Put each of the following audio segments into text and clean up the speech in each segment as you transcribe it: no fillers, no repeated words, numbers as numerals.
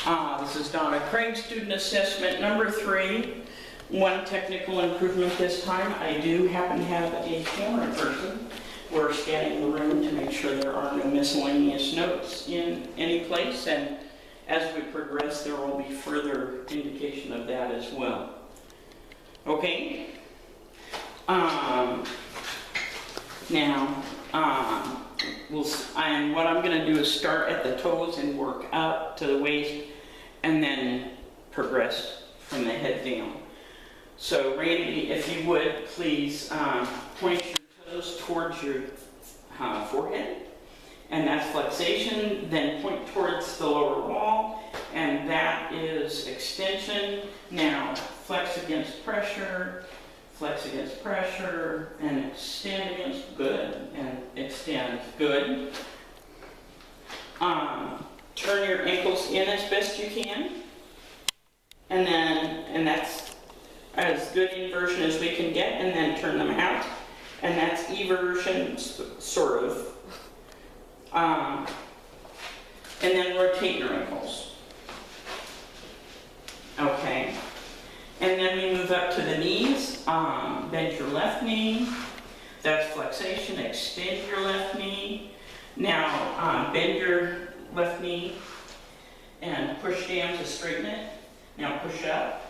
This is Donna Craig, student assessment number 3. One technical improvement this time. I do happen to have a camera person. We're scanning the room to make sure there are no miscellaneous notes in any place, and as we progress there will be further indication of that as well. Okay? What I'm going to do is start at the toes and work up to the waist, and then progress from the head down. So Randy, if you would, please point your toes towards your forehead, and that's flexation. Then point towards the lower wall, and that is extension. Now flex against pressure, and extend against, good, and extend, good. Turn your ankles in as best you can, and that's as good inversion as we can get, and then turn them out, and that's eversion, sort of. And then rotate your ankles. Okay. And then we move up to the knees. Bend your left knee. That's flexation. Extend your left knee. Now bend your left knee and push down to straighten it. Now push up.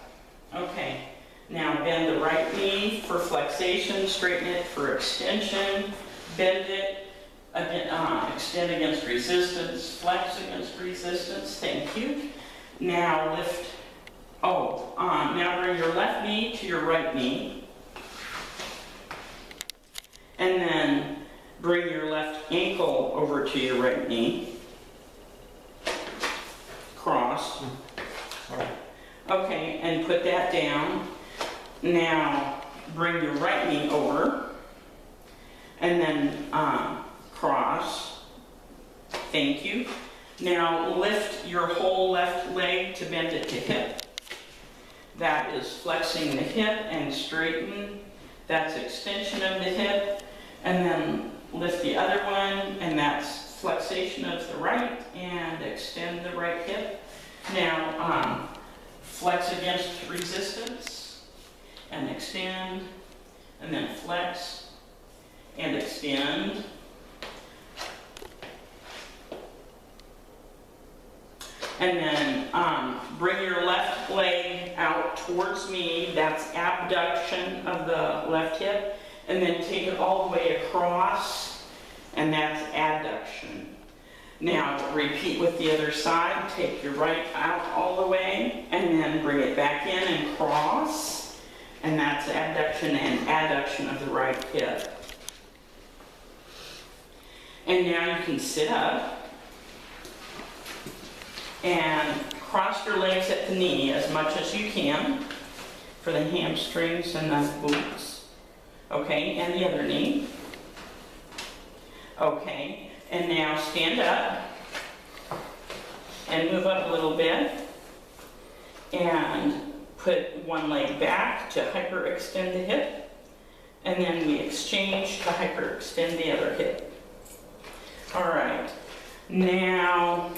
Okay. Now bend the right knee for flexation. Straighten it for extension. Bend it. Extend against resistance. Flex against resistance. Thank you. Now lift. Now bring your left knee to your right knee. And then bring your left ankle over to your right knee. Cross. Okay, and put that down. Now bring your right knee over. And then cross. Thank you. Now lift your whole left leg to bend it to hip. That is flexing the hip and straighten. That's extension of the hip. And then lift the other one, and that's flexation of the right and extend the right hip. Now flex against resistance and extend, and then flex and extend. And then bring your left leg out towards me. That's abduction of the left hip. And then take it all the way across, and that's adduction. Now repeat with the other side. Take your right out all the way, and then bring it back in and cross. And that's abduction and adduction of the right hip. And now you can sit up and cross your legs at the knee as much as you can for the hamstrings and the glutes. Okay, and the other knee. Okay, and now stand up and move up a little bit and put one leg back to hyperextend the hip, and then we exchange to hyperextend the other hip. All right, now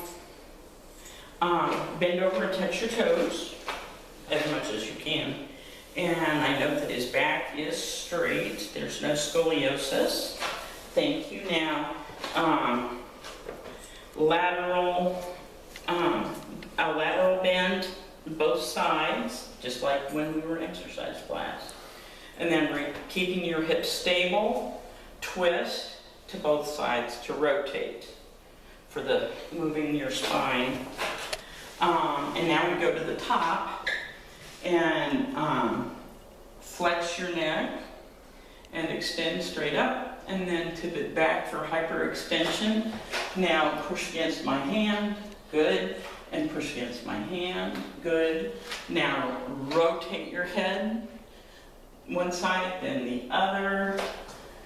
bend over and touch your toes as much as you can. And I note that his back is straight. There's no scoliosis. Thank you. Now, a lateral bend both sides, just like when we were in exercise class. And then keeping your hips stable, twist to both sides to rotate for the moving your spine. And now we go to the top and flex your neck and extend straight up, and then tip it back for hyperextension. Now push against my hand, good, and push against my hand, good. Now rotate your head one side, then the other,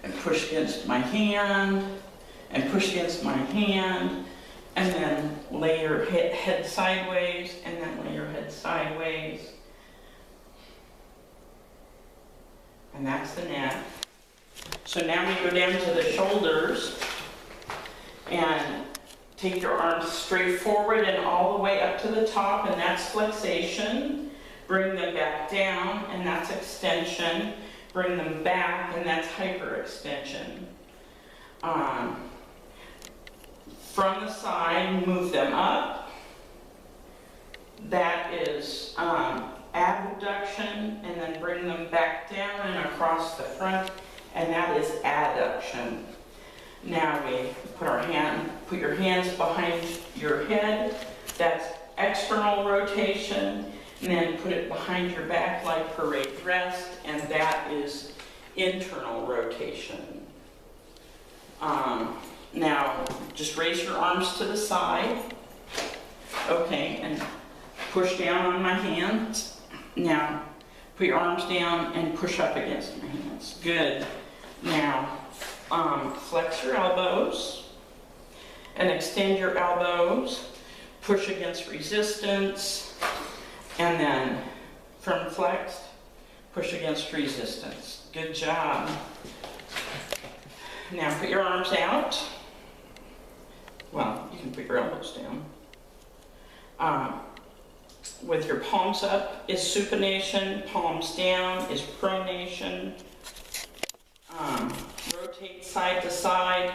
and push against my hand, and push against my hand, and then lay your head sideways, and then lay your head sideways. And that's the neck. So now we go down to the shoulders and take your arms straight forward and all the way up to the top, and that's flexation. Bring them back down, and that's extension. Bring them back, and that's hyperextension. From the side, move them up. That is abduction, and then bring them back down and across the front, and that is adduction. Now we put your hands behind your head. That's external rotation, and then put it behind your back like parade rest, and that is internal rotation. Now just raise your arms to the side. Okay, and push down on my hands. Now put your arms down and push up against my hands. Good. Now flex your elbows and extend your elbows. Push against resistance, and then from flexed, push against resistance. Good job. Now put your arms out. Well, you can put your elbows down. With your palms up is supination, palms down is pronation. Rotate side to side,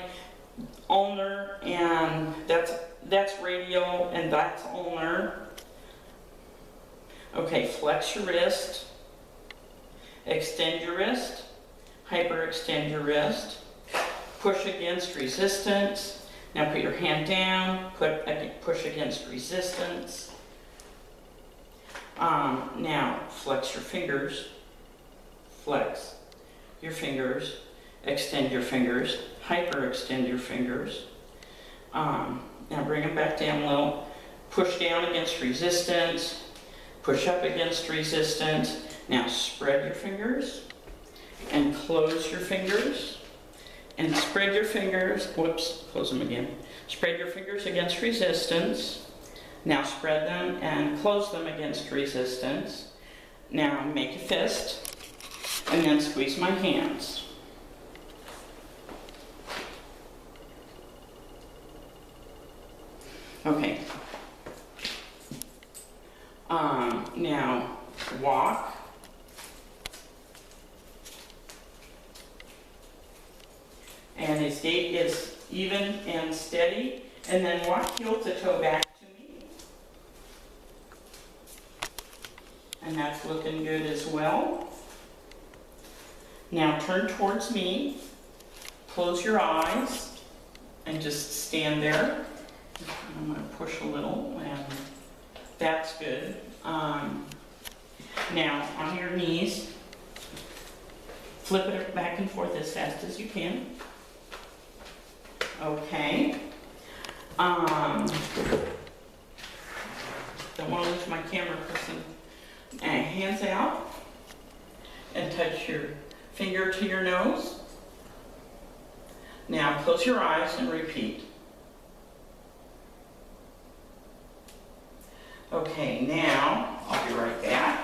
ulnar, and that's radial, and that's ulnar. Okay, flex your wrist, extend your wrist, hyperextend your wrist, push against resistance. Now put your hand down, push against resistance. Now flex your fingers, flex your fingers, extend your fingers, hyperextend your fingers. Now bring them back down a little, push down against resistance, push up against resistance. Now spread your fingers and close your fingers and spread your fingers, whoops, close them again. Spread your fingers against resistance. Now spread them and close them against resistance. Now make a fist and then squeeze my hands. Okay. Now walk. And his gait is even and steady. And then walk heel to toe back to me. And that's looking good as well. Now turn towards me. Close your eyes and just stand there. I'm going to push a little, and that's good. Now, on your knees, flip it back and forth as fast as you can. Okay. Don't want to lose my camera person. Hands out, and touch your finger to your nose. Now, close your eyes and repeat. Okay, now, I'll be right back.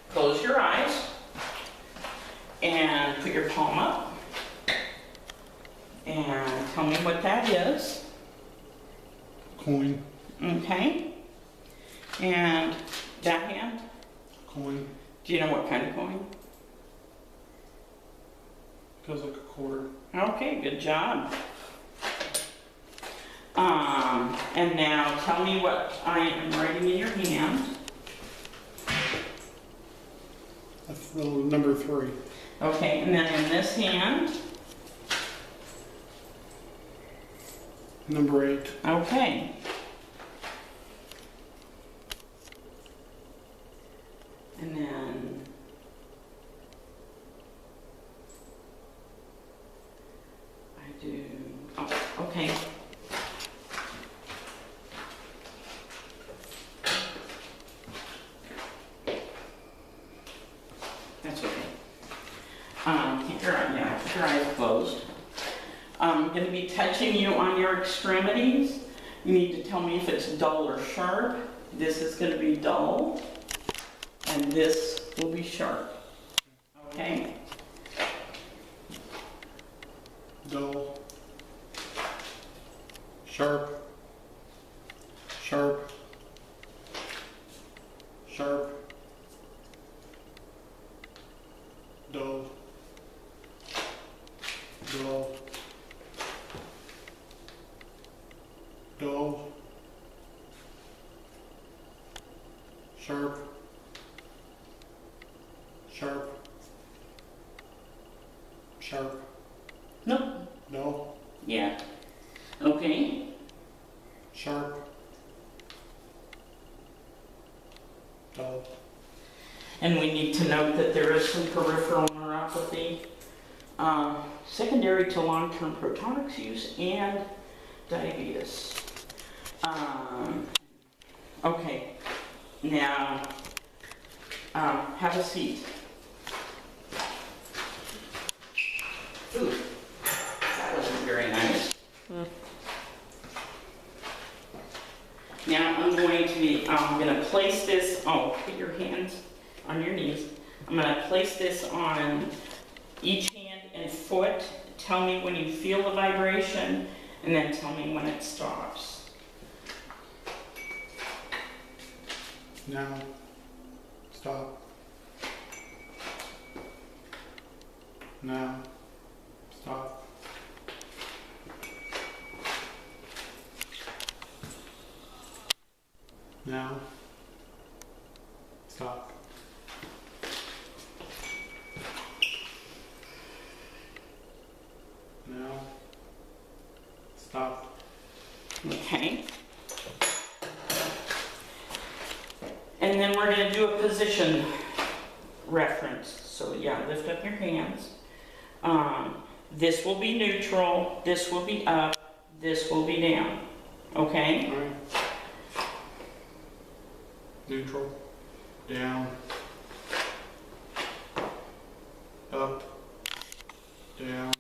Close your eyes and put your palm up and tell me what that is. Coin. Okay. And that hand? Coin. Do you know what kind of coin? Feels like a quarter. Okay, good job. And now tell me what I am writing in your hand. That's the number 3. Okay, and then in this hand. Number 8. Okay. And then I do, oh, okay. That's okay. Keep your eyes closed. I'm going to be touching you on your extremities. You need to tell me if it's dull or sharp. This is going to be dull, and this will be sharp. Okay? dull, sharp, sharp, sharp, dull, dull, dull, sharp, sharp, sharp, Nope. dull, Yeah. Okay. sharp, dull. And we need to note that there is some peripheral neuropathy, secondary to long-term Protonix use and diabetes. Okay, now, have a seat. Ooh, that wasn't very nice. Now I'm gonna place this, put your hands on your knees. I'm gonna place this on each hand and foot. Tell me when you feel the vibration, and then tell me when it stops. Now, stop. Now, stop. Now, stop. Now, stop. Okay? And then we're gonna do a position reference. So yeah, lift up your hands. This will be neutral, this will be up, this will be down. Okay? Alright. Neutral. Down. Up. Down.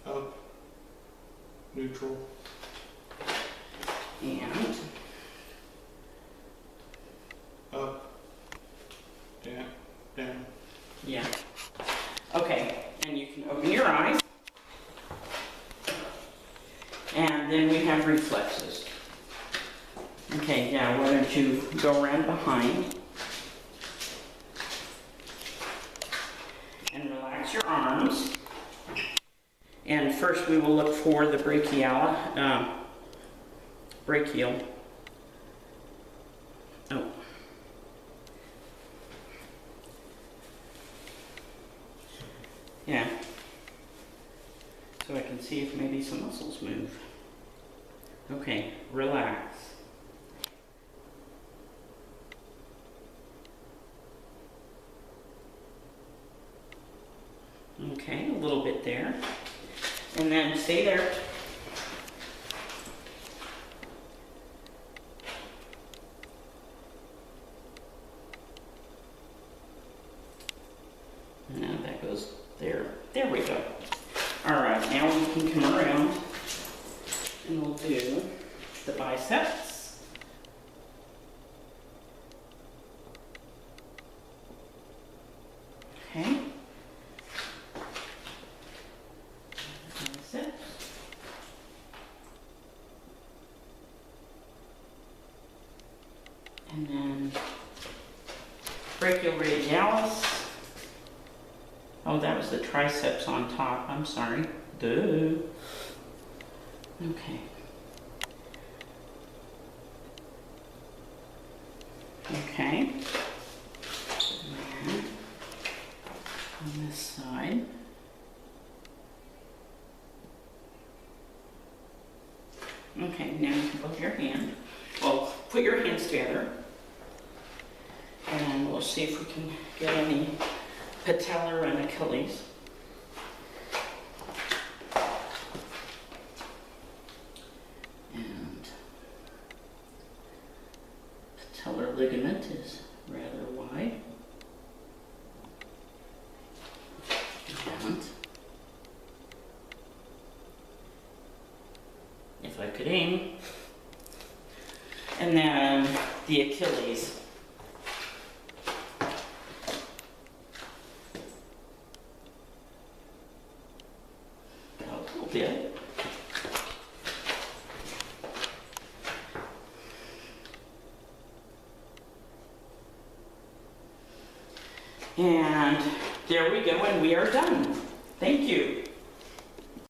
Up. Neutral. And Up. Down. Down. yeah. Okay, and you can open your eyes. And then we have reflexes. Okay, yeah, why don't you go around behind and relax your arms. And first we will look for the brachial. Oh. Yeah. So I can see if maybe some muscles move. Okay, relax. Okay, a little bit there. And then stay there. Now that goes there. There we go. All right, now we can come around and we'll do the biceps. Okay. Biceps. And then brachioradialis. Oh, that was the triceps on top. I'm sorry. Duh. Okay. Okay. And on this side. Okay, now you can put your hand. Well, put your hands together. And we'll see if we can get any patellar and Achilles. And patellar ligament is rather wide. And if I could aim. And then the Achilles. bit. And there we go, and we are done. Thank you.